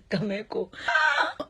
Kameko.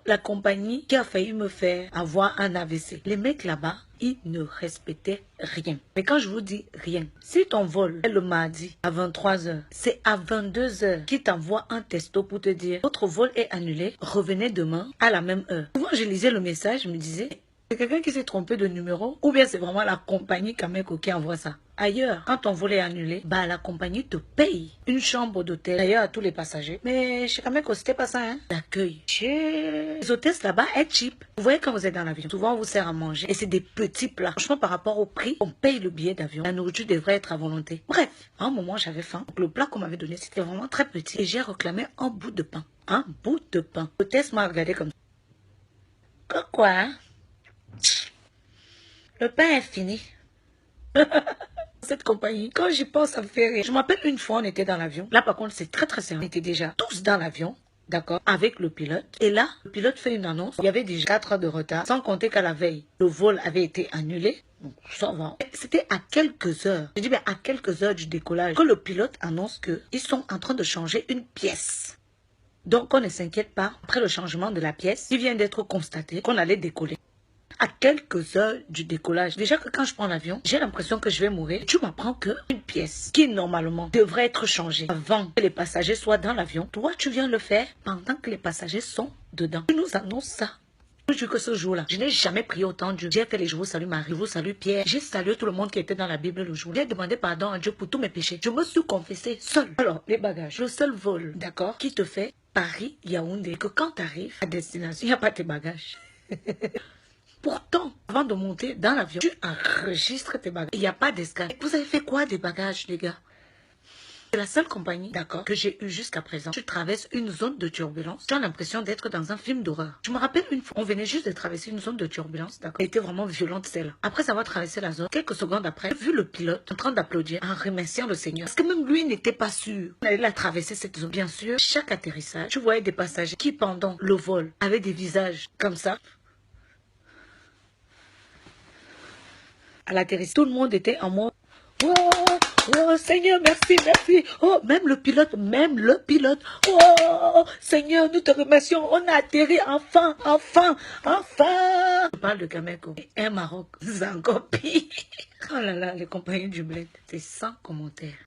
La compagnie qui a failli me faire avoir un AVC. Les mecs là-bas, ils ne respectaient rien. Mais quand je vous dis rien, si ton vol est le mardi à 23h, c'est à 22h qu'ils t'envoient un texto pour te dire votre vol est annulé, revenez demain à la même heure. Souvent, je lisais le message, je me disais, c'est quelqu'un qui s'est trompé de numéro ou bien c'est vraiment la compagnie Kameko qui envoie ça. Ailleurs, quand ton vol est annulé, bah la compagnie te paye une chambre d'hôtel. D'ailleurs, à tous les passagers. Mais chez Kameko, c'était pas ça, hein. L'accueil. Chez les hôtesses là-bas est cheap. Vous voyez quand vous êtes dans l'avion, souvent on vous sert à manger et c'est des petits plats. Franchement, par rapport au prix, on paye le billet d'avion. La nourriture devrait être à volonté. Bref, à un moment, j'avais faim. Donc, le plat qu'on m'avait donné, c'était vraiment très petit. Et j'ai réclamé un bout de pain. Un bout de pain. L'hôtesse m'a regardé comme ça. Quoi, hein? Le pain est fini. Cette compagnie, quand j'y pense, ça me fait rire. Je m'appelle une fois, on était dans l'avion. Là, par contre, c'est très très sérieux. On était déjà tous dans l'avion, d'accord, avec le pilote. Et là, le pilote fait une annonce. Il y avait déjà 4 heures de retard, sans compter qu'à la veille, le vol avait été annulé. Donc, ça va. C'était à quelques heures. Je dis bien à quelques heures du décollage que le pilote annonce qu'ils sont en train de changer une pièce. Donc, on ne s'inquiète pas. Après le changement de la pièce, il vient d'être constaté qu'on allait décoller. À quelques heures du décollage. Déjà que quand je prends l'avion, j'ai l'impression que je vais mourir. Tu m'apprends qu'une pièce qui normalement devrait être changée avant que les passagers soient dans l'avion, toi tu viens le faire pendant que les passagers sont dedans. Tu nous annonces ça. Je jure que ce jour-là, je n'ai jamais prié autant Dieu. J'ai fait les je vous salue Marie, je vous salue Pierre. J'ai salué tout le monde qui était dans la Bible le jour. J'ai demandé pardon à Dieu pour tous mes péchés. Je me suis confessé seul. Alors, les bagages, le seul vol, d'accord, qui te fait Paris-Yaoundé, que quand tu arrives à destination, il n'y a pas tes bagages. Pourtant, avant de monter dans l'avion, tu enregistres tes bagages. Il n'y a pas d'escale. Vous avez fait quoi des bagages, les gars? C'est la seule compagnie, d'accord, que j'ai eue jusqu'à présent. Tu traverses une zone de turbulence. Tu as l'impression d'être dans un film d'horreur. Je me rappelle une fois, on venait juste de traverser une zone de turbulence, d'accord. Elle était vraiment violente, celle-là. Après avoir traversé la zone, quelques secondes après, j'ai vu le pilote en train d'applaudir en remerciant le Seigneur. Parce que même lui n'était pas sûr. On allait la traverser cette zone. Bien sûr, chaque atterrissage, tu voyais des passagers qui, pendant le vol, avaient des visages comme ça. À l'atterrissage, tout le monde était en mode oh, oh Seigneur, merci, merci. Oh, même le pilote. Oh, Seigneur, nous te remercions. On a atterri enfin. Je parle de Kameko. Et un Maroc, c'est encore pire. Oh là là, les compagnies du bled, c'est sans commentaire.